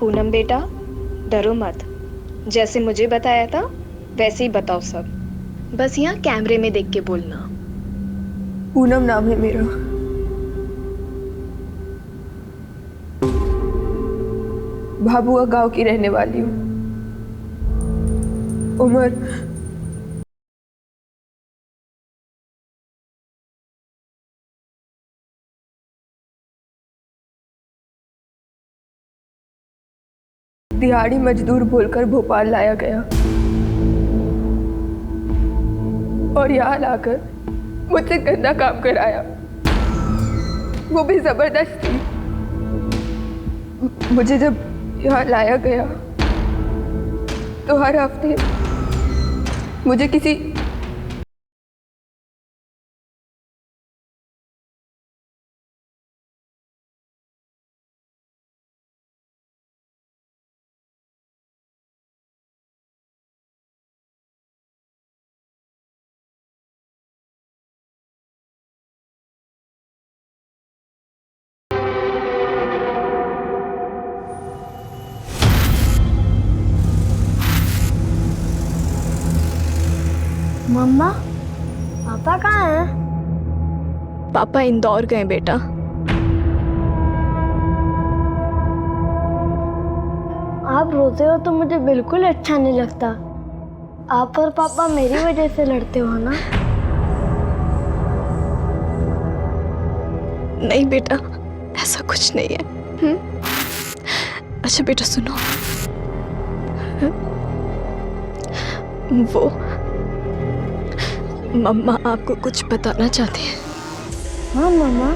पूनम बेटा, डरो मत। जैसे मुझे बताया था वैसे ही बताओ सब। बस यहाँ कैमरे में देख के बोलना। पूनम नाम है मेरा। भाभुआ गांव की रहने वाली हूँ। उम्र 'दिहाड़ी मजदूर' बोलकर भोपाल लाया गया और यहाँ लाकर मुझसे गंदा काम कराया, वो भी जबरदस्ती। मुझे जब यहाँ लाया गया तो हर हफ्ते मुझे किसी मम्मा, पापा कहाँ हैं? पापा इंदौर गए बेटा। आप रोते हो तो मुझे बिल्कुल अच्छा नहीं लगता। आप और पापा मेरी वजह से लड़ते हो ना? नहीं बेटा, ऐसा कुछ नहीं है। अच्छा बेटा सुनो, वो मम्मा आपको कुछ बताना चाहते हैं। हाँ मम्मा।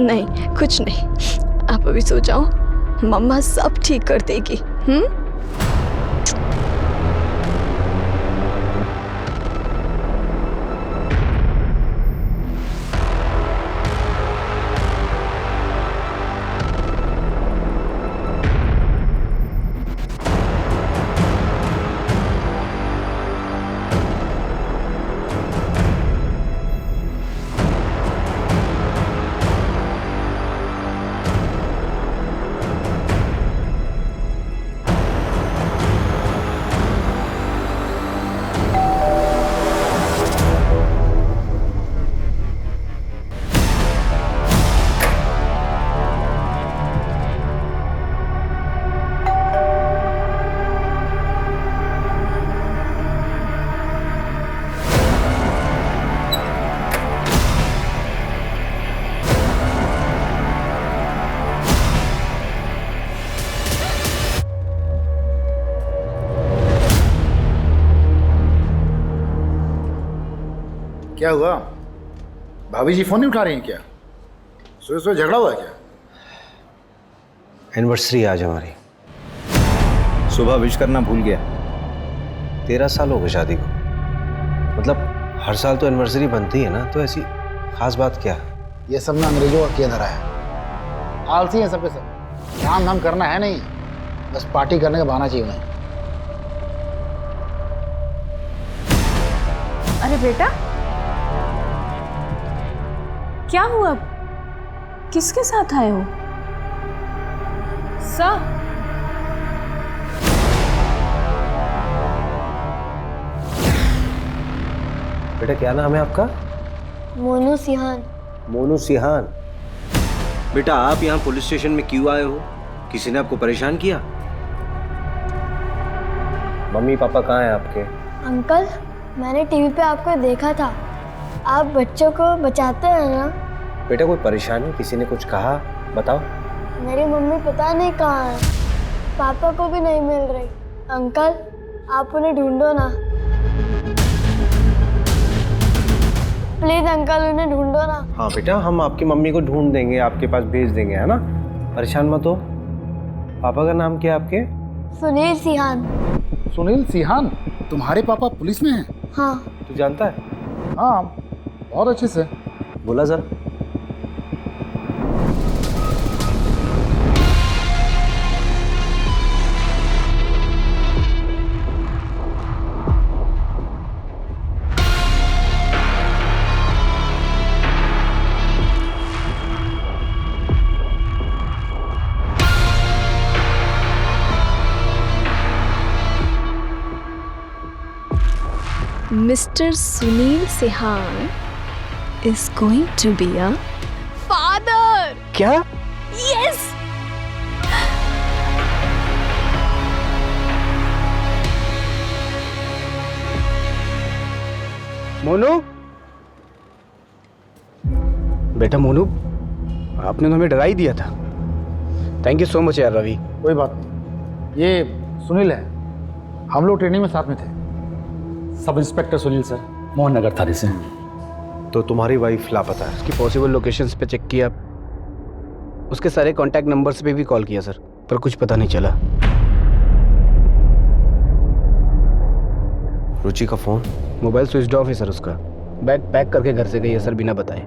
नहीं कुछ नहीं, आप अभी सो जाओ, मम्मा सब ठीक कर देगी। क्या हुआ? भाभी जी फोन नहीं उठा रही हैं क्या? सुबह सुबह झगड़ा हुआ है क्या? एनिवर्सरी आज हमारी। सुबह विश करना भूल गया। 13 साल हो गए शादी को। मतलब हर साल तो एनिवर्सरी बनती है ना, तो ऐसी खास बात क्या है? ये सब ना अंग्रेजों का किया धरा है। आलसी है सब के सब। काम धाम करना है नहीं, बस पार्टी करने का बहाना चाहिए उन्हें। अरे बेटा, क्या हुआ? किसके साथ आए हो? सर, बेटा क्या नाम है आपका? मोनू सिहान। मोनू सिहान। बेटा आप यहाँ पुलिस स्टेशन में क्यों आए हो? किसी ने आपको परेशान किया? मम्मी पापा कहाँ हैं आपके? अंकल, मैंने टीवी पे आपको देखा था। आप बच्चों को बचाते हैं ना? बेटा कोई परेशानी, किसी ने कुछ कहा? बताओ। मेरी मम्मी पता नहीं कहाँ है, पापा को भी नहीं मिल रही। अंकल, आप उन्हें ढूंढो ना, प्लीज अंकल, उन्हें ढूंढो ना। हाँ बेटा, हम आपकी मम्मी को ढूंढ देंगे, आपके पास भेज देंगे, है ना? परेशान मत हो। पापा का नाम क्या है आपके? सुनील सिहान। सुनील सिहान? तुम्हारे पापा पुलिस में हैं? हाँ। तू जानता है? हाँ, बहुत अच्छे से। बोला जरा। Mr. Sunil Sehan is going to be a father. क्या? Yes. मोनू, बेटा मोनू, आपने तो हमें डरा ही दिया था। थैंक यू सो मच यार रवि। कोई बात नहीं, ये सुनील है, हम लोग ट्रेनिंग में साथ में थे। Sub inspector Sunil sir, Mohan Nagar थाने से। तो तुम्हारी वाइफ लापता है? उसकी पॉसिबल लोकेशंस पे चेक किया, उसके सारे कांटेक्ट नंबर्स पे भी कॉल किया सर, पर कुछ पता नहीं चला। रुचि का फोन? मोबाइल स्विच ऑफ है सर उसका। बैग पैक करके घर से गई है सर, बिना बताए।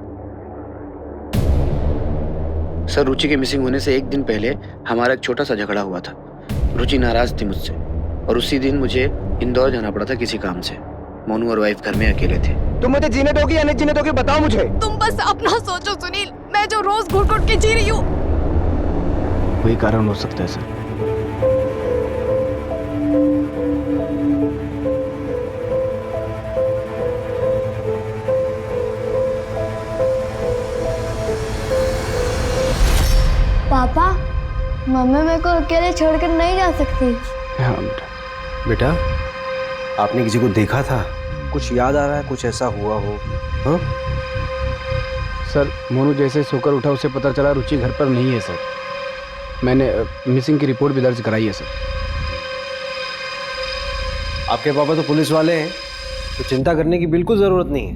सर रुचि के मिसिंग होने से एक दिन पहले हमारा एक छोटा सा झगड़ा हुआ था। रुचि नाराज थी मुझसे और उसी दिन मुझे इंदौर जाना पड़ा था किसी काम से। मोनू और वाइफ घर में अकेले थे। तुम मुझे जीने दोगी या नहीं जीने दोगी, बताओ मुझे। तुम बस अपना सोचो सुनील, मैं जो रोज घुट घुट के जी रही हूँ। वही कारण हो सकता है सर। पापा, मम्मी मेरे को अकेले छोड़कर नहीं जा सकती। हाँ बेटा, आपने किसी को देखा था? कुछ याद आ रहा है, कुछ ऐसा हुआ हो? हाँ सर, मोनू जैसे सोकर उठा उसे पता चला रुचि घर पर नहीं है सर। मैंने मिसिंग की रिपोर्ट भी दर्ज कराई है सर। आपके पापा तो पुलिस वाले हैं, तो चिंता करने की बिल्कुल जरूरत नहीं है।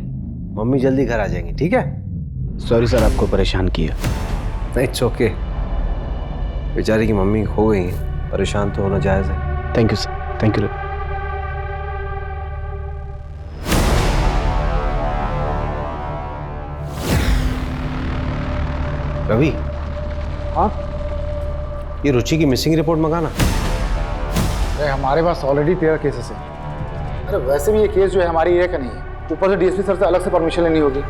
मम्मी जल्दी घर आ जाएंगी, ठीक है? सॉरी सर, आपको परेशान किया। It's okay. बेचारी की मम्मी खो गई है, परेशान तो होना जायज़ है। Thank you sir, thank you. Ravi, हाँ, ये रुचि की मिसिंग रिपोर्ट मंगाना। अरे हमारे पास ऑलरेडी 13 केसेस हैं। अरे वैसे भी ये केस जो है हमारी एरिया का नहीं है, ऊपर से डीएसपी सर से अलग से परमिशन लेनी होगी।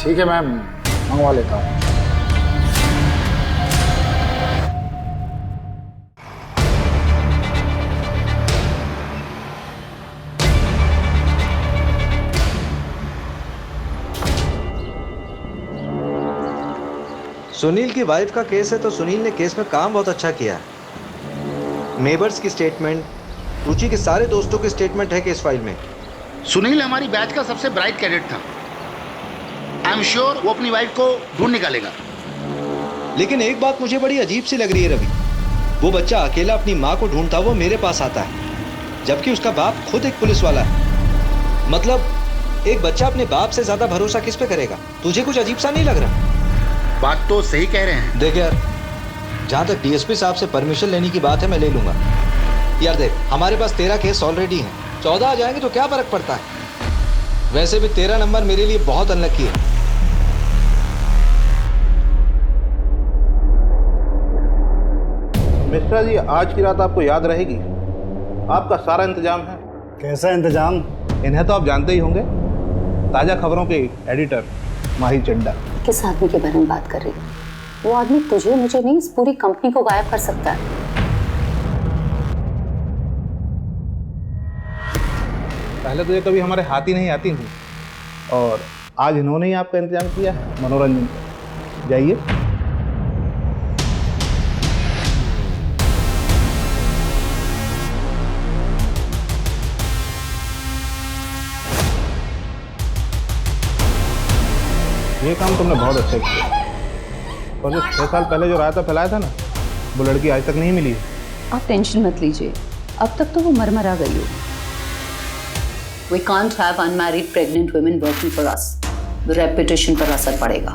ठीक है, मैं मंगवा लेता हूँ। सुनील की वाइफ का केस है तो सुनील ने केस में काम बहुत अच्छा किया है। नेबर्स की स्टेटमेंट, रुचि के सारे दोस्तों की स्टेटमेंट है केस फाइल में। सुनील हमारी बैच का सबसे ब्राइट कैडेट था। आई एम श्योर वो अपनी वाइफ को ढूंढ निकालेगा। लेकिन एक बात मुझे बड़ी अजीब सी लग रही है रवि, वो बच्चा अकेला अपनी माँ को ढूंढता हुआ मेरे पास आता है, जबकि उसका बाप खुद एक पुलिस वाला है। मतलब एक बच्चा अपने बाप से ज्यादा भरोसा किस पे करेगा? तुझे कुछ अजीब सा नहीं लग रहा? बात तो सही कह रहे हैं। देख यार, जहाँ तक डीएसपी साहब से परमिशन लेने की बात है, मैं ले लूंगा। यार देख, हमारे पास 13 केस ऑलरेडी हैं, 14 आ जाएंगे तो क्या फर्क पड़ता है? वैसे भी 13 नंबर मेरे लिए बहुत अनलकी है। मिश्रा जी, आज की रात आपको याद रहेगी। आपका सारा इंतजाम है। कैसा इंतजाम? इन्हें तो आप जानते ही होंगे, ताज़ा खबरों के एडिटर माही चड्डा। किस आदमी के बारे में बात कर रही है? वो आदमी तुझे मुझे नहीं, इस पूरी कंपनी को गायब कर सकता है। पहले तो ये कभी हमारे हाथ ही नहीं आती थी, और आज इन्होंने ही आपका इंतजाम किया है मनोरंजन का। जाइए। ये काम तुमने बहुत अच्छा किया, और जो 6 साल पहले जो रायता फैलाया था ना, वो लड़की आज तक नहीं मिली है। आप टेंशन मत लीजिए, अब तक तो वो मर गई हो। We can't have unmarried pregnant women working for us. The reputation पर असर पड़ेगा।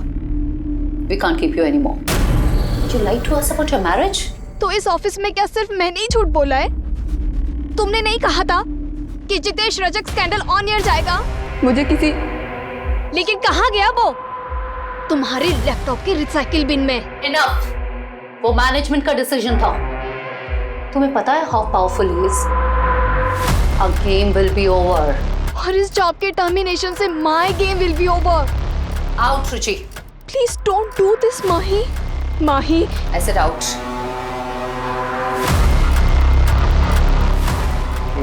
We can't keep you anymore. Did you lie to us about your marriage? तो इस ऑफिस में क्या सिर्फ मैंने ही झूठ बोला है? तुमने नहीं कहा था कि Jitesh Rajak scandal on air जाएगा? मुझे किसी लेकिन कहाँ गया वो? तुम्हारे लैपटॉप के रिसाइकिल बिन में। Enough. वो मैनेजमेंट का डिसीजन था। तुम्हें पता है how powerful he is? Our game will be over. और इस जॉब के टर्मिनेशन से my game will be over. Out, Ruchi. Please don't do this, Mahi. Mahi. I said out.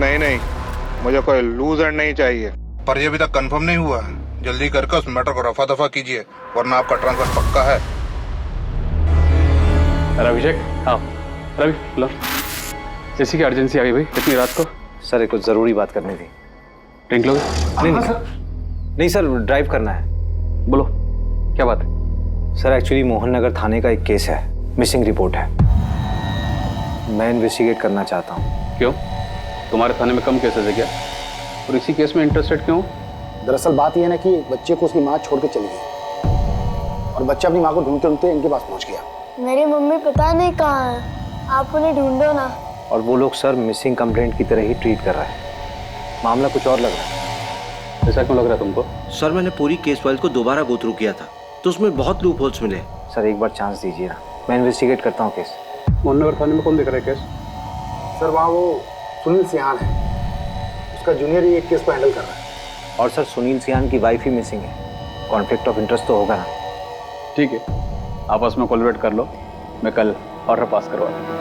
नहीं, मुझे कोई लूजर नहीं चाहिए। पर ये अभी तक कंफर्म नहीं हुआ है। जल्दी करके उस मैटर को रफा दफा कीजिए, वरना आपका ट्रांसफर पक्का है। अभिषेक, हाँ रवि, लो जैसी की अर्जेंसी आ गई भाई इतनी रात को। सर एक कुछ ज़रूरी बात करनी थी। ड्रिंक लोगे? नहीं सर, ड्राइव करना है। बोलो क्या बात है? सर एक्चुअली मोहन नगर थाने का एक केस है, मिसिंग रिपोर्ट है। मैं इन्वेस्टिगेट करना चाहता हूँ। क्यों? तुम्हारे थाने में कम केसेस है क्या? और इसी केस में इंटरेस्टेड क्यों? दरअसल बात यह है ना कि बच्चे को उसकी माँ छोड़ के चली गई और बच्चा अपनी माँ को ढूंढते ढूंढते इनके पास पहुंच गया। मेरी मम्मी पता नहीं कहाँ है, आप उन्हें ढूंढो ना। और वो लोग सर मिसिंग कंप्लेंट की तरह ही ट्रीट कर रहे हैं। मामला कुछ और लग रहा है। ऐसा क्यों लग रहा है तुमको? सर मैंने पूरी केस फाइल को दोबारा गो थ्रू किया था तो उसमें बहुत लूप होल्स मिले। सर एक बार चांस दीजिए ना, मैं इन्वेस्टिगेट करता हूँ केस। मोहन नगर थाने में कौन देख रहा है केस? सर वहाँ वो सुनील सियान है, उसका जूनियर ही एक केस को हैंडल कर रहा है। और सर सुनील सियान की वाइफ ही मिसिंग है, कॉन्फ्लिक्ट ऑफ इंटरेस्ट तो होगा ना। ठीक है, आपस में कोलैबोरेट कर लो, मैं कल ऑर्डर पास करवा दूँ।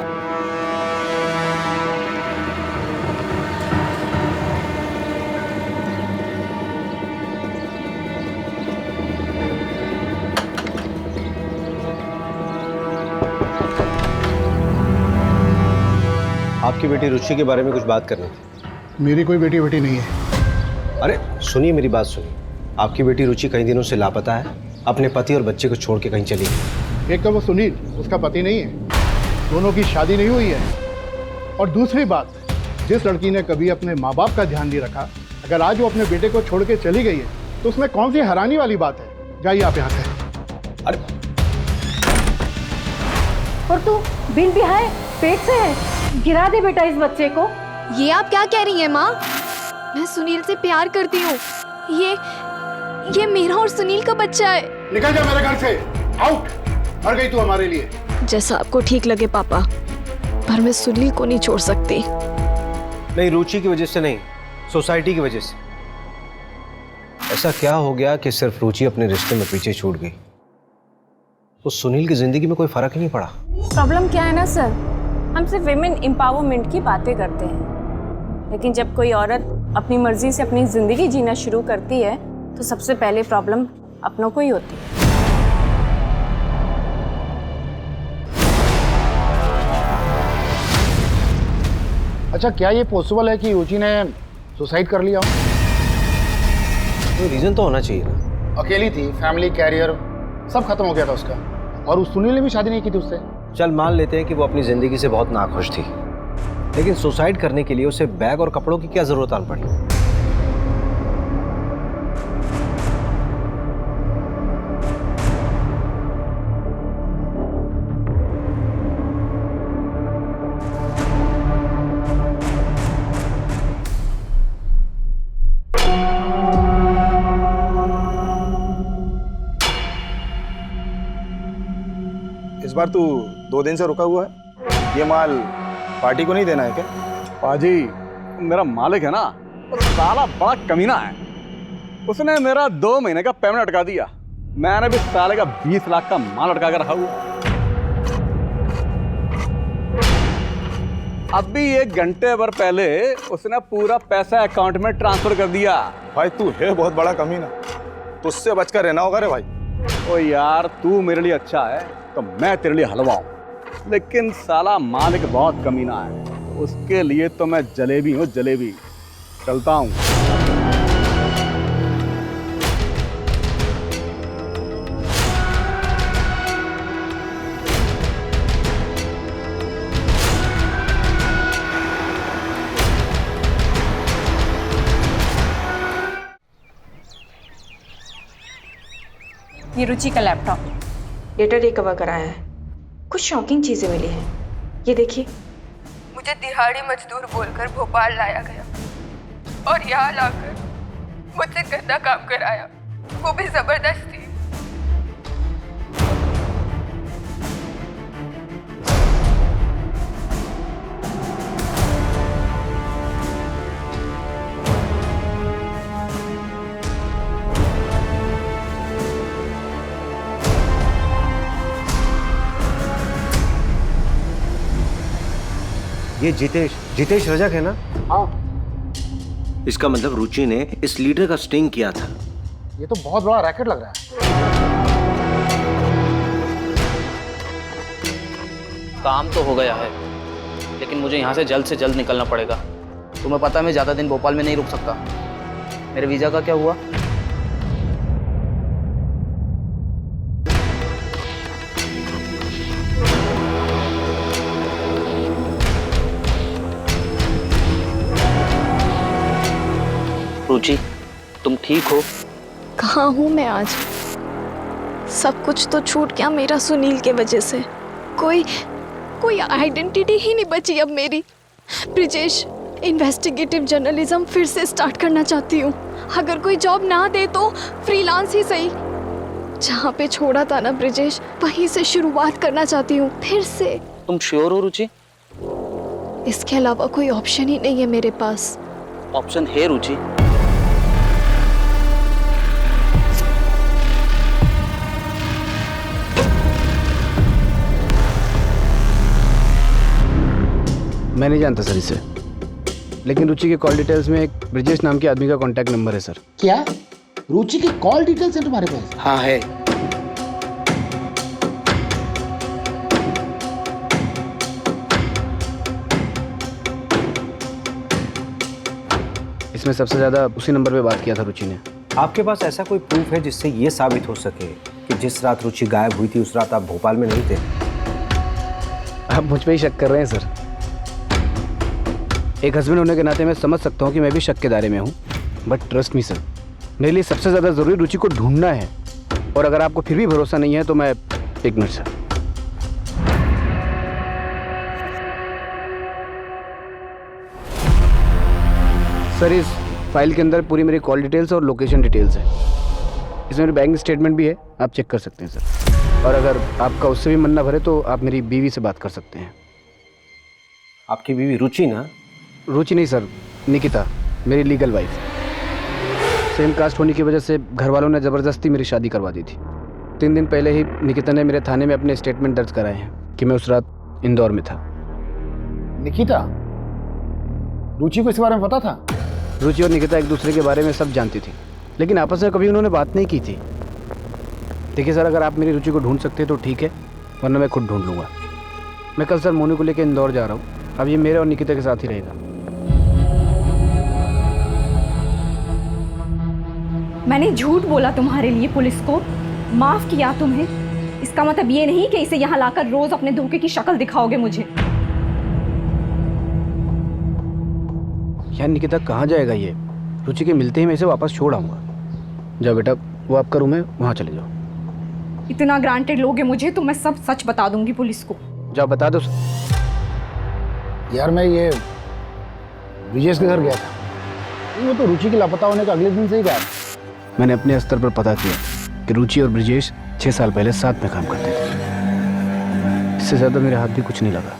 आपकी बेटी रुचि के बारे में कुछ बात करनी थी। मेरी कोई बेटी नहीं है। अरे सुनिए मेरी बात सुनिए, आपकी बेटी रुचि कई दिनों से लापता है, अपने पति और बच्चे को छोड़ के कहीं चली गई। एक तो वो सुनील उसका पति नहीं है, दोनों की शादी नहीं हुई है। और दूसरी बात, जिस लड़की ने कभी अपने माँ बाप का ध्यान नहीं रखा, अगर आज वो अपने बेटे को छोड़ के चली गई है तो उसमें कौन सी हैरानी वाली बात है? जाइए आप यहाँ से। अरे और तू बिन भी है, पेट से है, गिरा दे बेटा इस बच्चे को। ये आप क्या कह रही हैं माँ? मैं सुनील से प्यार करती हूँ। ये मेरा और सुनील का बच्चा है। निकल जा मेरे घर से, आउट। मर गई तू हमारे लिए। जैसा आपको ठीक लगे पापा, पर मैं सुनील को नहीं छोड़ सकती। नहीं, रुचि की वजह से नहीं, सोसाइटी की वजह से। ऐसा क्या हो गया कि सिर्फ रुचि अपने रिश्ते में पीछे छूट गई, तो सुनील की जिंदगी में कोई फर्क ही नहीं पड़ा। प्रॉब्लम क्या है ना सर, हम सिर्फ विमेन एम्पावरमेंट की बातें करते हैं, लेकिन जब कोई औरत अपनी मर्जी से अपनी जिंदगी जीना शुरू करती है तो सबसे पहले प्रॉब्लम अपनों को ही होती है। अच्छा, क्या ये पॉसिबल है कि रुचि ने सुसाइड कर लिया हो? कोई रीजन तो होना चाहिए ना। अकेली थी, फैमिली, कैरियर सब खत्म हो गया था उसका, और उस सुनील ने भी शादी नहीं की थी उससे। चल मान लेते हैं कि वो अपनी जिंदगी से बहुत नाखुश थी, लेकिन सुसाइड करने के लिए उसे बैग और कपड़ों की क्या जरूरत आन पड़ी? इस बार तू 2 दिन से रुका हुआ है, ये माल पार्टी को नहीं देना है क्या? पाजी, मेरा मालिक है ना, वो साला बड़ा कमीना है। उसने मेरा 2 महीने का पेमेंट अटका दिया। मैंने भी साले का 20 लाख का माल अटका कर रखा हुआ। अभी 1 घंटे भर पहले उसने पूरा पैसा अकाउंट में ट्रांसफर कर दिया। भाई तू है बहुत बड़ा कमीना, तुझसे बचकर रहना होगा रे भाई। ओ यार, तू मेरे लिए अच्छा है तो मैं तेरे लिए हलवा हूं, लेकिन साला मालिक बहुत कमीना है, उसके लिए तो मैं जलेबी हूँ, जलेबी। चलता हूँ। ये रुचि का लैपटॉप, डेटा रिकवर कराया है, कुछ शॉकिंग चीजें मिली हैं। ये देखिए। मुझे दिहाड़ी मजदूर बोलकर भोपाल लाया गया और यहाँ लाकर मुझसे गंदा काम कराया, वो भी जबरदस्ती। ये जितेश रजक है ना? हाँ। इसका मतलब रुचि ने इस लीडर का स्टिंग किया था। ये तो बहुत बड़ा रैकेट लग रहा है। काम तो हो गया है, लेकिन मुझे यहाँ से जल्द निकलना पड़ेगा। तुम्हें पता है मैं ज़्यादा दिन भोपाल में नहीं रुक सकता। मेरे वीज़ा का क्या हुआ? रुचि, तुम ठीक हो? कहाँ हूँ मैं आज? सब कुछ तो छूट गया मेरा सुनील के वजह से। कोई आइडेंटिटी ही नहीं बची अब मेरी। ब्रिजेश, इन्वेस्टिगेटिव जर्नलिज्म फिर से स्टार्ट करना चाहती हूँ। अगर कोई जॉब ना दे तो फ्रीलांस ही सही। जहाँ पे छोड़ा था ना ब्रिजेश, वहीं से शुरुआत करना चाहती हूँ फिर से। तुम श्योर हो रुचि? इसके अलावा कोई ऑप्शन ही नहीं है मेरे पास। ऑप्शन है रुचि। मैं नहीं जानता सर इसे, लेकिन रुचि के कॉल डिटेल्स में एक ब्रिजेश नाम के आदमी का कॉन्टैक्ट नंबर है सर। क्या रुचि की कॉल डिटेल्स है तुम्हारे पास? हाँ है। इसमें सबसे ज्यादा उसी नंबर पे बात किया था रुचि ने। आपके पास ऐसा कोई प्रूफ है जिससे ये साबित हो सके कि जिस रात रुचि गायब हुई थी उस रात आप भोपाल में नहीं थे? आप मुझ पे ही शक कर रहे हैं सर। एक हस्बैंड होने के नाते मैं समझ सकता हूँ कि मैं भी शक के दायरे में हूँ, बट ट्रस्ट मी सर, मेरे लिए सबसे ज़्यादा ज़रूरी रुचि को ढूंढना है। और अगर आपको फिर भी भरोसा नहीं है तो मैं एक मिनट सर, इस फाइल के अंदर पूरी मेरी कॉल डिटेल्स और लोकेशन डिटेल्स है। इसमें मेरी बैंक स्टेटमेंट भी है, आप चेक कर सकते हैं सर। और अगर आपका उससे भी मन ना भरे तो आप मेरी बीवी से बात कर सकते हैं। आपकी बीवी रुचि ना? रुचि नहीं सर, निकिता, मेरी लीगल वाइफ। सेम कास्ट होने की वजह से घर वालों ने ज़बरदस्ती मेरी शादी करवा दी थी। 3 दिन पहले ही निकिता ने मेरे थाने में अपने स्टेटमेंट दर्ज कराए हैं कि मैं उस रात इंदौर में था। निकिता, रुचि को इस बारे में पता था? रुचि और निकिता एक दूसरे के बारे में सब जानती थी, लेकिन आपस में कभी उन्होंने बात नहीं की थी। देखिए सर, अगर आप मेरी रुचि को ढूंढ सकते हैं तो ठीक है, वरना मैं खुद ढूंढ लूँगा। मैं कल सर मोनू को लेकर इंदौर जा रहा हूँ। अब ये मेरे और निकिता के साथ ही रहेगा। मैंने झूठ बोला तुम्हारे लिए, पुलिस को माफ किया तुम्हें। इसका मतलब ये नहीं कि इसे यहाँ लाकर रोज अपने धोखे की शक्ल दिखाओगे मुझे। यार निकिता कहाँ जाएगा ये? रुचि के मिलते ही मैं इसे वापस छोड़ आऊँगा। जाओ बेटा, वो आपका रूम है, वहाँ चले जाओ। इतना ग्रांटेड लोगे मुझे तो मैं सब सच बता दूंगी पुलिस को। जाओ बता दो। यार मैं ये ब्रिजेश के घर गया था, वो तो रुचि के लापता होने का अगले दिन से ही गया। मैंने अपने स्तर पर पता किया कि रुचि और ब्रिजेश 6 साल पहले साथ में काम करते थे। इससे ज़्यादा मेरे हाथ भी कुछ नहीं लगा।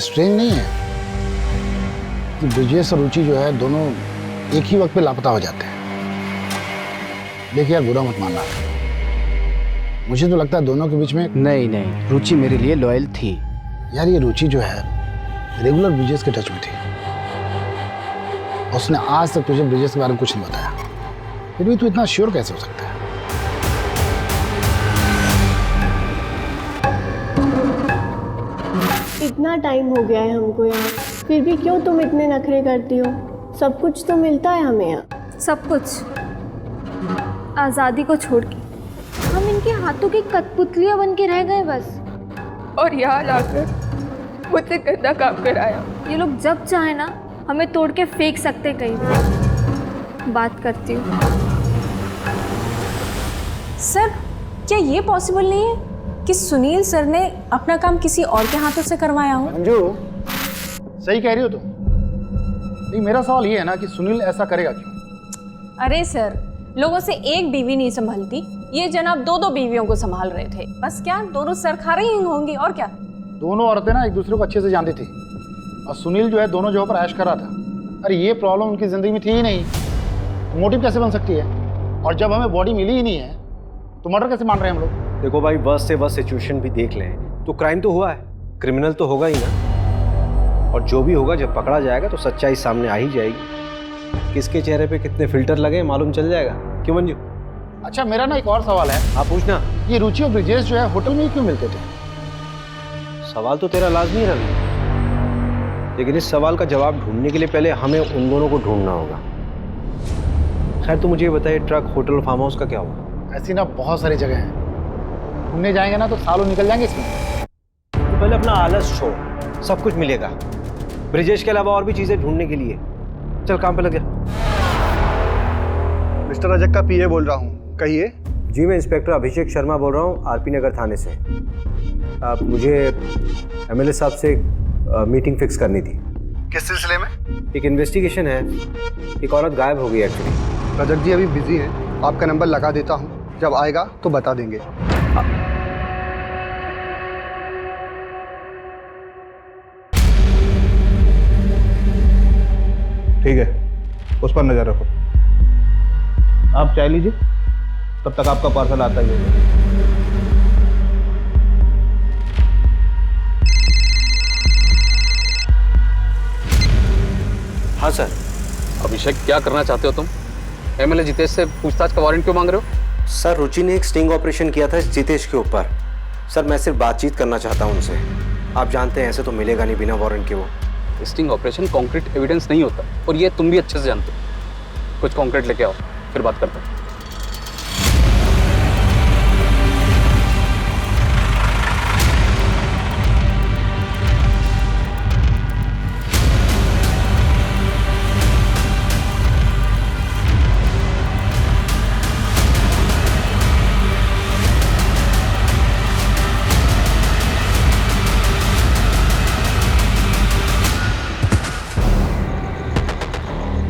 स्ट्रेंज नहीं है कि ब्रिजेश और रुचि जो है दोनों एक ही वक्त पे लापता हो जाते हैं। देखिए यार, बुरा मत मानना, मुझे तो लगता है दोनों के बीच में नहीं, रुचि मेरे लिए लॉयल थी। यार ये रुचि जो है रेगुलर ब्रिजेश के टच में थी। उसने आज तक तुझे ब्रिजेश के बारे में कुछ नहीं बताया, फिर भी तू इतना श्योर कैसे हो सकता है? इतना टाइम हो गया है हमको यहाँ, फिर भी क्यों तुम इतने नखरे करती हो? सब कुछ तो मिलता है हमें यहाँ। सब कुछ आज़ादी को छोड़ के हम इनके हाथों की कठपुतलियाँ बन के रह गए बस। और यहाँ लाकर मुझसे गंदा काम कराया। ये लोग जब चाहे ना हमें तोड़ के फेंक सकते कहीं भी। बात करती हूँ। सर, क्या ये पॉसिबल नहीं है कि सुनील सर ने अपना काम किसी और के हाथों से करवाया हो? अंजू, सही कह रही हो तुम। नहीं, मेरा सवाल ये है ना कि सुनील ऐसा करेगा क्यों? अरे सर, लोगों से एक बीवी नहीं संभलती, ये जनाब 2-2 बीवियों को संभाल रहे थे। बस क्या दोनों सरखा रही होंगी और क्या? दोनों औरतें ना एक दूसरे को अच्छे से जानती थी, और सुनील जो है दोनों जगह पर ऐश कर रहा था। अरे ये प्रॉब्लम उनकी जिंदगी में थी ही नहीं, मोटिव कैसे बन सकती है? और जब हमें बॉडी मिली ही नहीं है तो मर्डर कैसे मान रहे हैं हम लोग? देखो भाई, वर्स्ट से वर्स्ट सिचुएशन भी देख लें तो क्राइम तो हुआ है, क्रिमिनल तो होगा ही ना। और जो भी होगा, जब पकड़ा जाएगा तो सच्चाई सामने आ ही जाएगी। किसके चेहरे पे कितने फिल्टर लगे मालूम चल जाएगा। क्यों मंजू? अच्छा मेरा ना एक और सवाल है। आप पूछना। ये रुचि और ब्रिजेश जो है होटल में ही क्यों मिलते थे? सवाल तो तेरा लाजमी है रवि, लेकिन इस सवाल का जवाब ढूंढने के लिए पहले हमें उन दोनों को ढूंढना होगा। खैर तू मुझे बताइए, ट्रक, होटल और फार्म हाउस का क्या हुआ? ऐसी ना बहुत सारी जगह हैं, घूमने जाएंगे ना तो सालों निकल जाएंगे इसमें। तो पहले अपना आलस छोड़, सब कुछ मिलेगा ब्रिजेश के अलावा और भी चीजें ढूंढने के लिए। चल काम पे लग जा। मिस्टर रजक का पीए बोल रहा हूँ, कहिए। जी मैं इंस्पेक्टर अभिषेक शर्मा बोल रहा हूँ, आरपी नगर थाने से। आप मुझे एमएलए साहब से मीटिंग फिक्स करनी थी। किस सिलसिले में? एक इन्वेस्टिगेशन है, एक औरत गायब हो गई एक्चुअली। रजक जी अभी बिजी हैं, आपका नंबर लगा देता हूँ, जब आएगा तो बता देंगे। ठीक है, उस पर नजर रखो। आप चाय लीजिए, तब तक आपका पार्सल आता ही होगा। हाँ सर। अभिषेक, क्या करना चाहते हो तुम? एमएलए जितेश से पूछताछ का वारंट क्यों मांग रहे हो? सर रुचि ने एक स्टिंग ऑपरेशन किया था जितेश के ऊपर। सर मैं सिर्फ बातचीत करना चाहता हूँ उनसे। आप जानते हैं ऐसे तो मिलेगा नहीं बिना वारंट के। वो स्टिंग ऑपरेशन कॉन्क्रीट एविडेंस नहीं होता, और ये तुम भी अच्छे से जानते हो। कुछ कॉन्क्रीट लेके आओ, फिर बात करते हैं।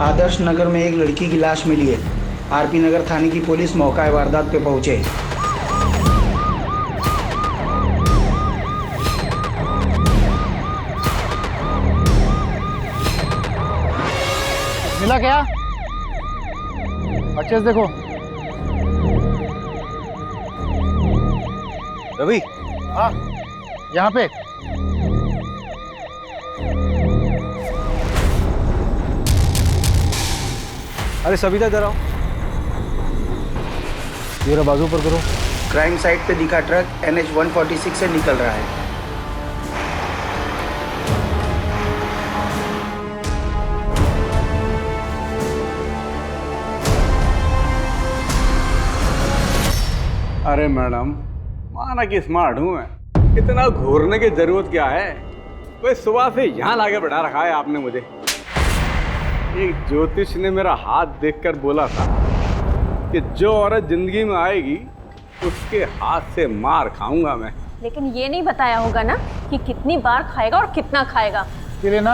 आदर्श नगर में एक लड़की की लाश मिली है। आरपी नगर थाने की पुलिस मौका वारदात पे पहुंचे। मिला क्या? अच्छे से देखो। रवि। हाँ, यहाँ पे। अरे सविता इधर आओ, मेरा बाजू पर करो। क्राइम साइट पे दिखा ट्रक NH 146 से निकल रहा है। अरे मैडम, माना कि स्मार्ट हूँ मैं, इतना घूरने की जरूरत क्या है? वही सुबह से यहाँ लाके बैठा रखा है आपने मुझे। एक ज्योतिष ने मेरा हाथ देखकर बोला था कि जो औरत जिंदगी में आएगी उसके हाथ से मार खाऊंगा मैं। लेकिन ये नहीं बताया होगा ना कि कितनी बार खाएगा और कितना खाएगा। इसके लिए ना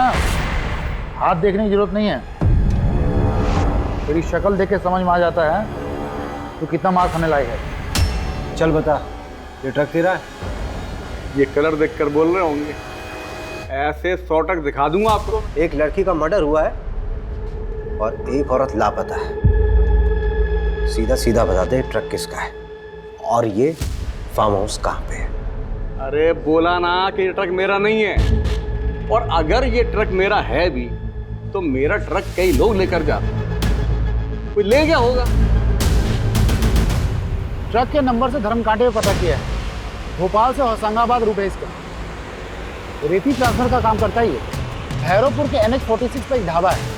हाथ देखने की जरूरत नहीं है, तेरी शक्ल देख के समझ में आ जाता है तो कितना मार खाने लायक है। चल बता, ये ट्रक तेरा है? ये कलर देखकर बोल रहे होंगे, ऐसे 100 ट्रक दिखा दूंगा आपको। एक लड़की का मर्डर हुआ है और एक औरत लापता है। सीधा सीधा बता दे ट्रक किसका है और ये फार्म हाउस कहाँ पे है? अरे बोला ना कि ये ट्रक मेरा नहीं है, और अगर ये ट्रक मेरा है भी तो मेरा ट्रक कई लोग लेकर जाते, कोई ले गया होगा। ट्रक के नंबर से धर्म कांटे पे पता किया है, भोपाल से होशंगाबाद रूट है इसका। रेती ट्रांसफर का काम करता ही है। भैरवपुर के NH 46 पे एक ढाबा है,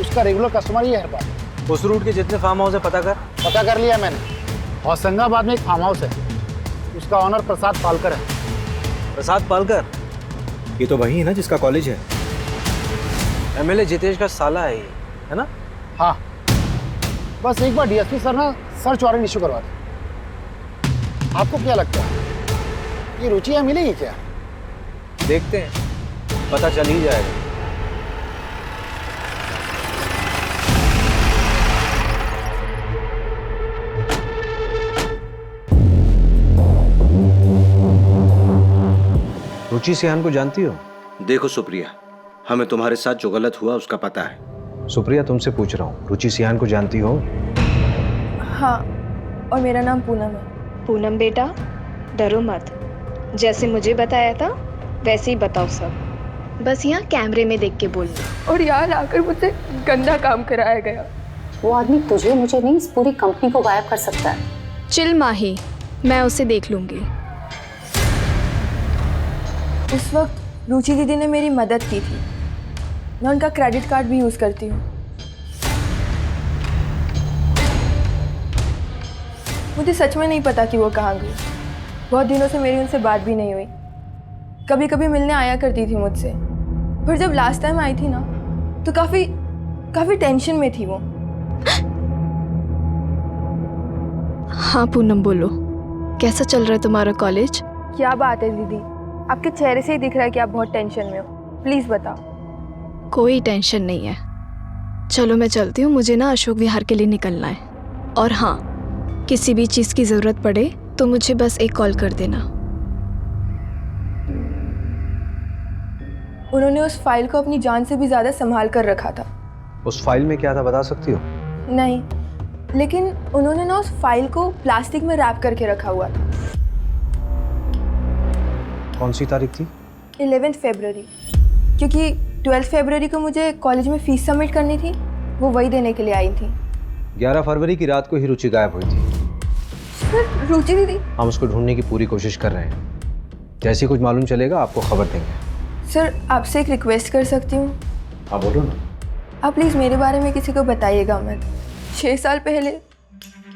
उसका रेगुलर कस्टमर ही है हर बार। उस रूट के जितने फार्म हाउस है पता कर लिया मैंने। होशंगाबाद में एक फार्म हाउस है, उसका ऑनर प्रसाद पालकर है। प्रसाद पालकर? ये तो वही है ना जिसका कॉलेज है। एमएलए जितेश का साला है ये, है ना? हाँ, बस एक बार DSP सर ना सर्च वारंट इशू करवा दे। आपको क्या लगता है ये रुचि यहाँ मिलेगी क्या? देखते हैं, पता चल ही जाएगा। रुचि सिहान को जानती हो? देखो सुप्रिया, हमें तुम्हारे साथ जो गलत हुआ उसका पता है। सुप्रिया तुमसे पूछ रहा हूँ, रुचि सिहान को जानती हो? हाँ, और मेरा नाम पूनम है। पूनम बेटा, डरो मत, जैसे मुझे बताया था वैसे ही बताओ सब। बस यहाँ कैमरे में देख के बोलना। और यहाँ लाकर मुझसे गंदा काम कराया गया। वो आदमी तुझे मुझे नहीं, इस पूरी कंपनी को गायब कर सकता है। चिल माही, मैं उसे देख लूंगी। उस वक्त रुचि दीदी ने मेरी मदद की थी। मैं उनका क्रेडिट कार्ड भी यूज़ करती हूँ। मुझे सच में नहीं पता कि वो कहाँ गई। बहुत दिनों से मेरी उनसे बात भी नहीं हुई। कभी कभी मिलने आया करती थी मुझसे, पर जब लास्ट टाइम आई थी ना तो काफ़ी टेंशन में थी वो। हाँ पूनम बोलो, कैसा चल रहा है तुम्हारा कॉलेज? क्या बात है दीदी, आपके चेहरे से ही दिख रहा है कि आप बहुत टेंशन में हो। प्लीज़ बताओ। कोई टेंशन नहीं है, चलो मैं चलती हूँ, मुझे ना अशोक विहार के लिए निकलना है। और हाँ, किसी भी चीज़ की ज़रूरत पड़े तो मुझे बस एक कॉल कर देना। उन्होंने उस फाइल को अपनी जान से भी ज़्यादा संभाल कर रखा था। उस फाइल में क्या था बता सकती हो? नहीं, लेकिन उन्होंने ना उस फाइल को प्लास्टिक में रैप करके रखा हुआ था। कौन सी तारीख थी? 11 फरवरी, क्योंकि 12 फरवरी को मुझे कॉलेज में फीस सबमिट करनी थी, वो वही देने के लिए आई थी। 11 फरवरी की रात को ही रुचि गायब हुई थी। सर, रुचि दीदी? हम उसको ढूंढने की पूरी कोशिश कर रहे हैं। जैसे कुछ मालूम चलेगा आपको खबर देंगे। सर, आपसे एक रिक्वेस्ट कर सकती हूँ? हाँ बोलो ना। आप प्लीज़ मेरे बारे में किसी को बताइएगा मत। 6 साल पहले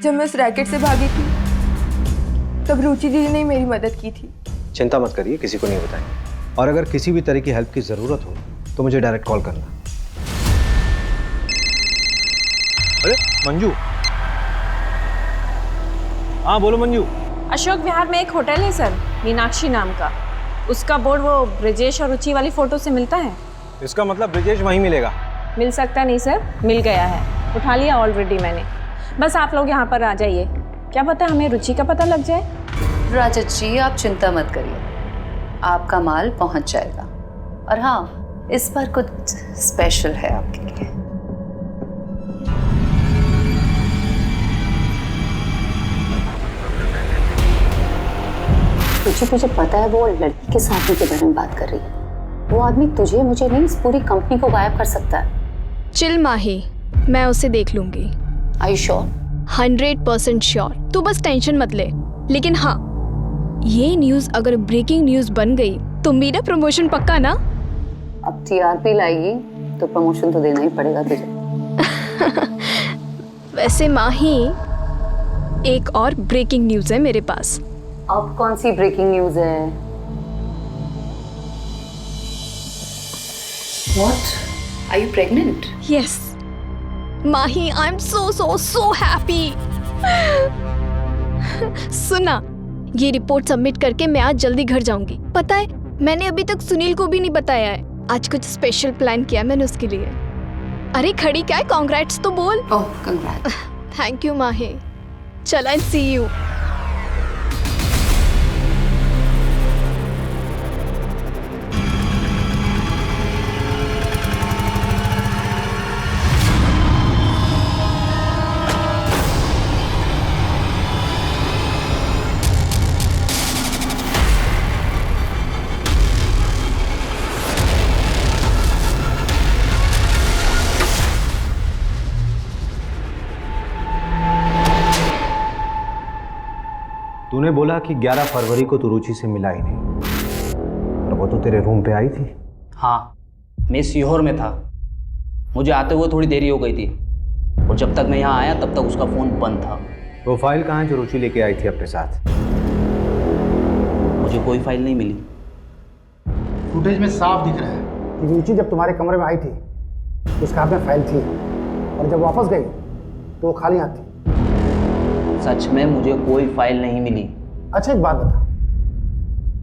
जब मैं उस रैकेट से भागी थी तब रुचि दीदी ने मेरी मदद की थी। चिंता मत करिए, किसी को नहीं बताएंगे। और अगर किसी भी तरह की हेल्प की ज़रूरत हो तो मुझे डायरेक्ट कॉल करना। अरे मंजू। हाँ बोलो मंजू। अशोक विहार में एक होटल है सर, मीनाक्षी नाम का। उसका बोर्ड वो ब्रिजेश और रुचि वाली फ़ोटो से मिलता है। इसका मतलब ब्रिजेश वहीं मिलेगा? मिल सकता नहीं सर, मिल गया है, उठा लिया ऑलरेडी मैंने। बस आप लोग यहाँ पर आ जाइए, क्या पता हमें रुचि का पता लग जाए। राजत जी आप चिंता मत करिए, आपका माल पहुँच जाएगा। और हाँ, इस बार कुछ स्पेशल है आपके लिए। मुझे पता है वो लड़की के साथी के बारे में बात कर रही है। वो आदमी तुझे मुझे नहीं, इस पूरी कंपनी को गायब कर सकता है। चिल माही, मैं उसे देख लूंगी। Are you sure? 100% श्योर। तू बस टेंशन मत ले। लेकिन हाँ, ये न्यूज़ अगर ब्रेकिंग न्यूज़ बन गई तो मेरा प्रमोशन पक्का ना? अब टीआरपी लाएगी तो प्रमोशन तो देना ही पड़ेगा तुझे। वैसे माही, एक और ब्रेकिंग न्यूज़ है मेरे पास। अब कौन सी ब्रेकिंग न्यूज़ है? What? Are you pregnant? Yes. Mahi, I'm so happy. सुना, ये रिपोर्ट सबमिट करके मैं आज जल्दी घर जाऊंगी। पता है, मैंने अभी तक सुनील को भी नहीं बताया है। आज कुछ स्पेशल प्लान किया मैंने उसके लिए। अरे खड़ी क्या है, कांग्रेट्स तो बोल। ओह कंग्रेट्स। थैंक यू माही। चल आई सी यू। तूने बोला कि 11 फरवरी को तू रुचि से मिला ही नहीं, और वो तो तेरे रूम पे आई थी। हाँ, मैं सीहोर में था। मुझे आते हुए थोड़ी देरी हो गई थी, और जब तक मैं यहाँ आया तब तक उसका फ़ोन बंद था। वो फाइल कहाँ है जो रुचि लेके आई थी अपने साथ? मुझे कोई फाइल नहीं मिली। फुटेज में साफ दिख रहा है कि रुचि जब तुम्हारे कमरे में आई थी तो उसके हाथ में फाइल थी, और जब वापस गई तो वो खाली हाथ थी। सच में मुझे कोई फाइल नहीं मिली। अच्छा एक बात बता,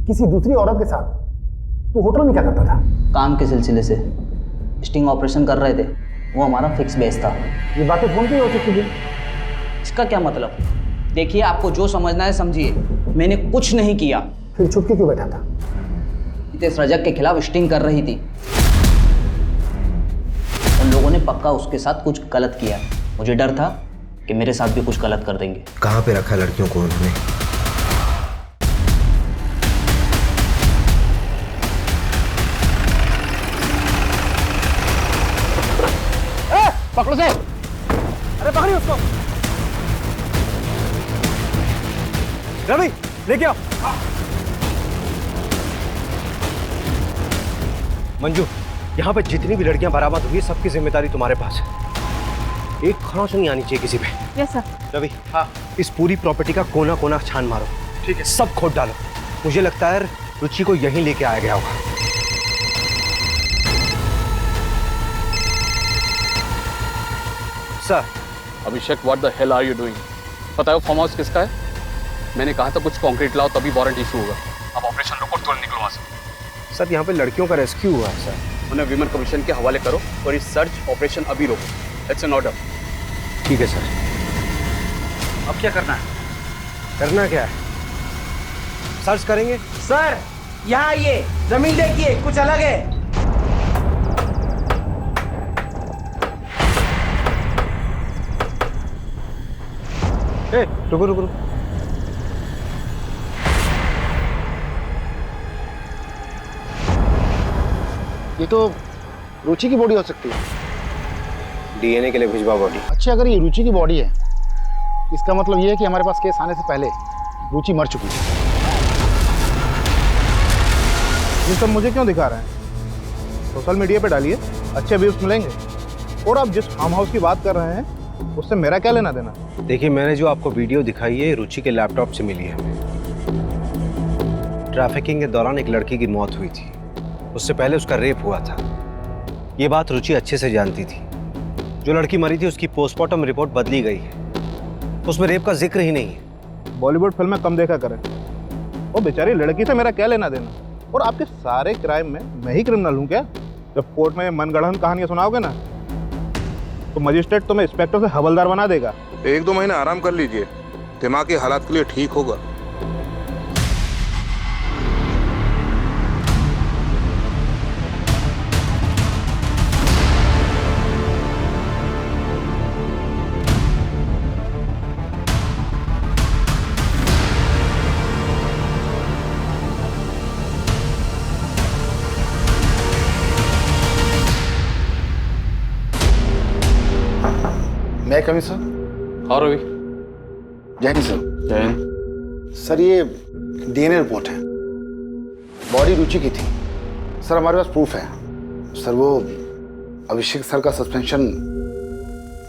किसी दूसरी औरत के साथ तू होटल में क्या करता था? काम के सिलसिले से स्टिंग ऑपरेशन कर रहे थे, वो हमारा फिक्स बेस था। ये बातें फोन पे हो सकती थी। इसका क्या मतलब? देखिए, आपको जो समझना है समझिए, मैंने कुछ नहीं किया। फिर छुप के क्यों बैठा था? इस रजक के खिलाफ स्टिंग कर रही थी। उन लोगों ने पक्का उसके साथ कुछ गलत किया। मुझे डर था कि मेरे साथ भी कुछ गलत कर देंगे। कहाँ पे रखा लड़कियों को उन्होंने? पकड़ो से। अरे पकड़िए उसको। रवि लेके आओ। मंजू, यहाँ पे जितनी भी लड़कियां बरामद हुई सबकी जिम्मेदारी तुम्हारे पास है। एक खरोंच नहीं आनी चाहिए किसी पे। Yes sir. रवि, हाँ, इस पूरी प्रॉपर्टी का कोना कोना छान मारो। ठीक है। सब खोद डालो। मुझे लगता है रुचि को यहीं लेके आया गया होगा। Sir. Abhishek, what the hell are you doing? पता है फार्म हाउस किसका है? मैंने कहा था कुछ कंक्रीट लाओ तभी वारंट इशू होगा। अब ऑपरेशन रोको, तुरंत निकलो वहां से। सर, यहाँ पे लड़कियों का रेस्क्यू हुआ है सर। उन्हें विमेन कमीशन के हवाले करो और इस सर्च ऑपरेशन अभी रोको। It's an order. ठीक है सर। अब क्या करना है? करना क्या है? सर्च करेंगे। सर यहाँ आइए, जमीन देखिए, कुछ अलग है। ए, रुको रुको रुको। ये तो रुचि की बॉडी हो सकती है। डीएनए के लिए भिजवा बॉडी। अच्छा, अगर ये रुचि की बॉडी है, इसका मतलब ये है कि हमारे पास केस आने से पहले रुचि मर चुकी है। ये सब मुझे क्यों दिखा रहे हैं? सोशल मीडिया पे डालिए, अच्छे व्यूज मिलेंगे। और आप जिस फार्म हाउस की बात कर रहे हैं उससे मेरा क्या लेना देना? देखिए, मैंने जो आपको वीडियो दिखाई है रुचि के लैपटॉप से मिली है। ट्रैफिकिंग के दौरान एक लड़की की मौत हुई थी, उससे पहले उसका रेप हुआ था। ये बात रुचि अच्छे से जानती थी। जो लड़की मरी थी उसकी पोस्टमार्टम रिपोर्ट बदली गई है, उसमें रेप का जिक्र ही नहीं है। बॉलीवुड फिल्में कम देखा करें। वो बेचारी लड़की से मेरा क्या लेना देना? और आपके सारे क्राइम में मैं ही क्रिमिनल हूँ क्या? जब कोर्ट में मनगढ़ंत कहानियां सुनाओगे ना तो मजिस्ट्रेट तुम्हें इंस्पेक्टर से हवलदार बना देगा। 1-2 महीने आराम कर लीजिए, दिमागी हालात के लिए ठीक होगा। मैं कमी सर। हाँ रवि। जय हिंद सर। जय हिंद। सर, ये डीएनए रिपोर्ट है, बॉडी रुचि की थी। सर, हमारे पास प्रूफ है। सर, वो अभिषेक सर का सस्पेंशन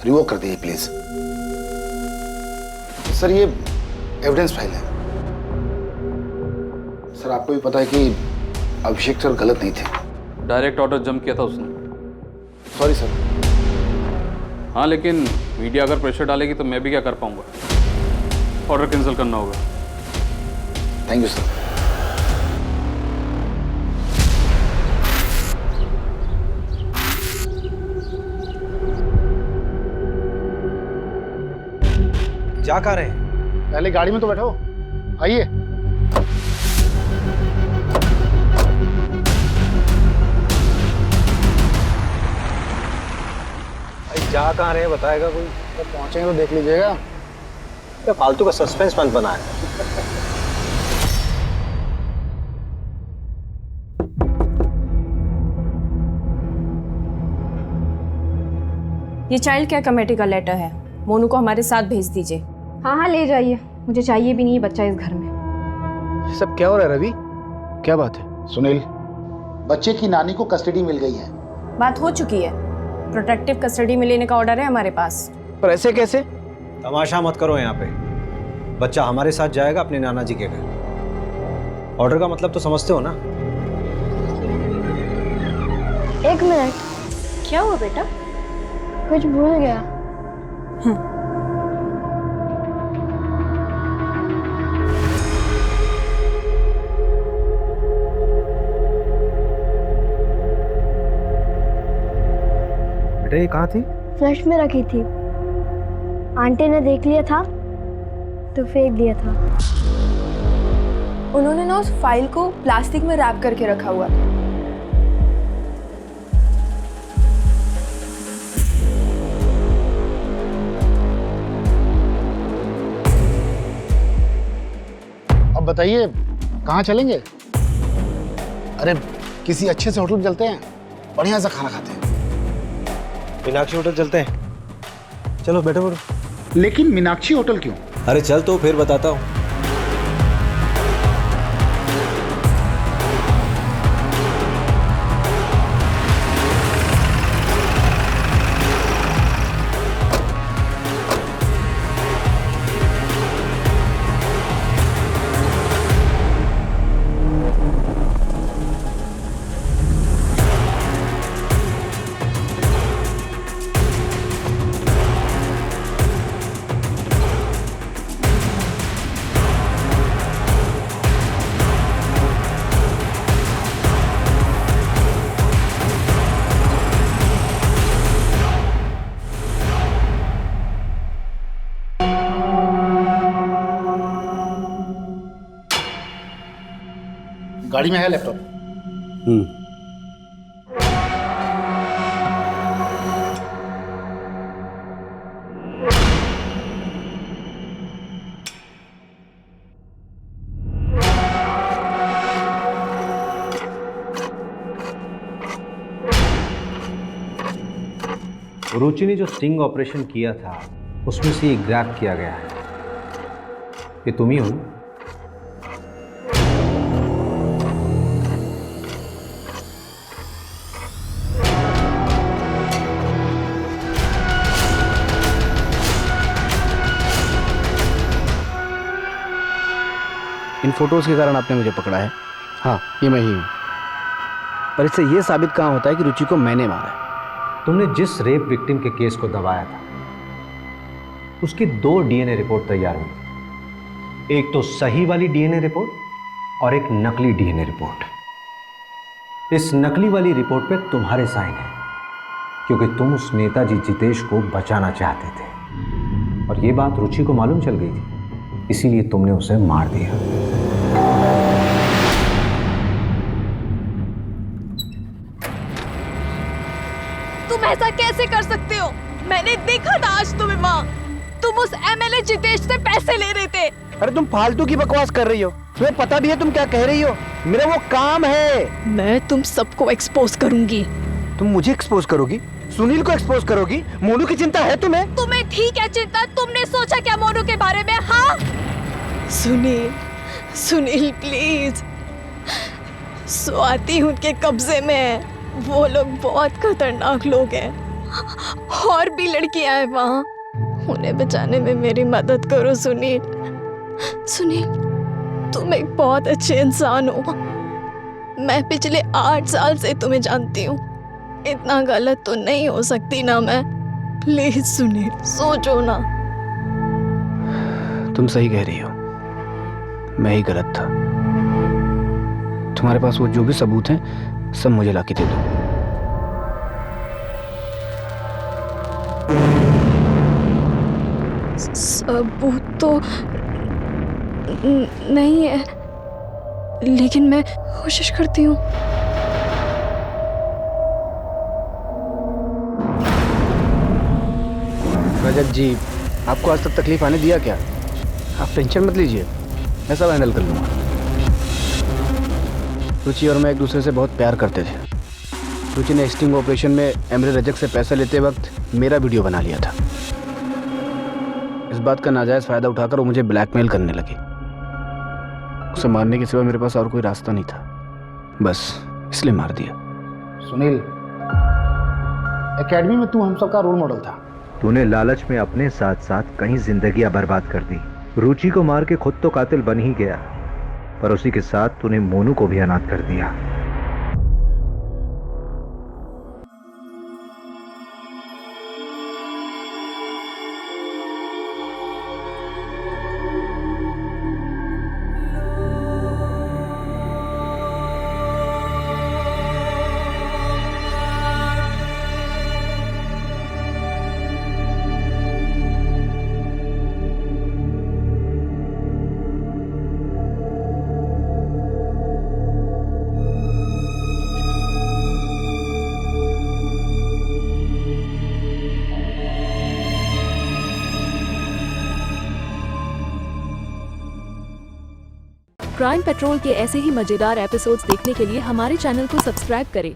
रिवोक कर दीजिए प्लीज। सर, ये एविडेंस फाइल है। सर, आपको भी पता है कि अभिषेक सर गलत नहीं थे। डायरेक्ट ऑर्डर जम किया था उसने। Sorry sir. हाँ, लेकिन मीडिया अगर प्रेशर डालेगी तो मैं भी क्या कर पाऊंगा? ऑर्डर कैंसिल करना होगा। Thank you sir. जा कहाँ रहे हैं? पहले गाड़ी में तो बैठो, आइए। जा कहाँ रहे हैं बताएगा कोई? जब पहुंचेंगे तो देख लीजिएगा। क्या फालतू का सस्पेंस मत बनाए। ये चाइल्ड केयर कमेटी का लेटर है, मोनू को हमारे साथ भेज दीजिए। हाँ हाँ ले जाइए, मुझे चाहिए भी नहीं है बच्चा इस घर में। सब क्या हो रहा है रवि? क्या बात है? सुनील, बच्चे की नानी को कस्टडी मिल गई है। बात हो चुकी है, प्रोटेक्टिव कस्टडी में लेने का ऑर्डर है हमारे पास। पर ऐसे कैसे? तमाशा मत करो यहाँ पे। बच्चा हमारे साथ जाएगा अपने नाना जी के घर। ऑर्डर का मतलब तो समझते हो ना? 1 मिनट। क्या हुआ बेटा? कुछ भूल गया। बेटा, ये कहाँ थी? फ्लश में रखी थी, आंटी ने देख लिया था तो फेंक दिया था। उन्होंने ना उस फाइल को प्लास्टिक में रैप करके रखा हुआ था। अब बताइए कहाँ चलेंगे? अरे किसी अच्छे से होटल में चलते हैं, बढ़िया सा खाना खाते हैं। मीनाक्षी होटल चलते हैं। चलो बैठो बैठो। लेकिन मीनाक्षी होटल क्यों? अरे चल तो फिर बताता हूँ। गाड़ी में है लैपटॉप। रुचि ने जो स्टिंग ऑपरेशन किया था उसमें से ये ग्रैब किया गया है। ये तुम ही हो? इन फोटोज़ के कारण आपने मुझे पकड़ा है। हाँ, ये मैं ही हूँ। पर इससे ये साबित कहाँ होता है कि रुचि को मैंने मारा है। तुमने जिस रेप विक्टिम के केस को दबाया था उसकी 2 डीएनए रिपोर्ट तैयार हुई। एक तो सही वाली डीएनए रिपोर्ट और एक नकली डीएनए रिपोर्ट। इस नकली वाली रिपोर्ट पे तुम्हारे साइन है क्योंकि तुम उस नेताजी जितेश को बचाना चाहते थे और ये बात रुचि को मालूम चल गई थी, इसीलिए तुमने उसे मार दिया। तुम ऐसा कैसे कर सकते हो? मैंने देखा था आज तुम्हें माँ, तुम उस एमएलए जितेश से पैसे ले रहे थे। अरे तुम फालतू की बकवास कर रही हो। तुम्हें पता भी है तुम क्या कह रही हो? मेरा वो काम है। मैं तुम सबको एक्सपोज करूंगी। तुम मुझे एक्सपोज करोगी? सुनील को एक्सपोज करोगी? मोनू की चिंता है तुम्हें? तुम्हें ठीक है चिंता? तुमने सोचा क्या मोनू के बारे में? हाँ सुनील, सुनील प्लीज, स्वाति उनके कब्जे में है। वो लोग बहुत खतरनाक लोग हैं। और भी लड़कियां हैं वहाँ, उन्हें बचाने में मेरी मदद करो सुनील। सुनील, तुम एक बहुत अच्छे इंसान हो। मैं पिछले 8 साल से तुम्हें जानती हूँ। इतना गलत तो नहीं हो सकती ना मैं। प्लीज सुनील, सोचो ना। तुम सही कह रही हो, मैं ही गलत था। तुम्हारे पास वो जो भी सबूत हैं सब मुझे लाके दे दो। सबूत तो नहीं है, लेकिन मैं कोशिश करती हूँ। रजत जी, आपको आज तक तकलीफ आने दिया क्या? आप टेंशन मत लीजिए, मैं सब हैंडल कर लूँगा। रुचि और मैं एक दूसरे से बहुत प्यार करते थे। रुचि ने स्टिंग ऑपरेशन में एमरे रजक से पैसा लेते वक्त मेरा वीडियो बना लिया था। इस बात का नाजायज़ फ़ायदा उठाकर वो मुझे ब्लैकमेल करने लगी। उसे मारने के सिवा मेरे पास और कोई रास्ता नहीं था, बस इसलिए मार दिया। सुनील, एकेडमी में तू हम सबका रोल मॉडल था। तूने लालच में अपने साथ साथ कई जिंदगियां बर्बाद कर दी। रुचि को मार के खुद तो कातिल बन ही गया, पर उसी के साथ तूने मोनू को भी अनाथ कर दिया। क्राइम पेट्रोल के ऐसे ही मजेदार एपिसोड्स देखने के लिए हमारे चैनल को सब्सक्राइब करें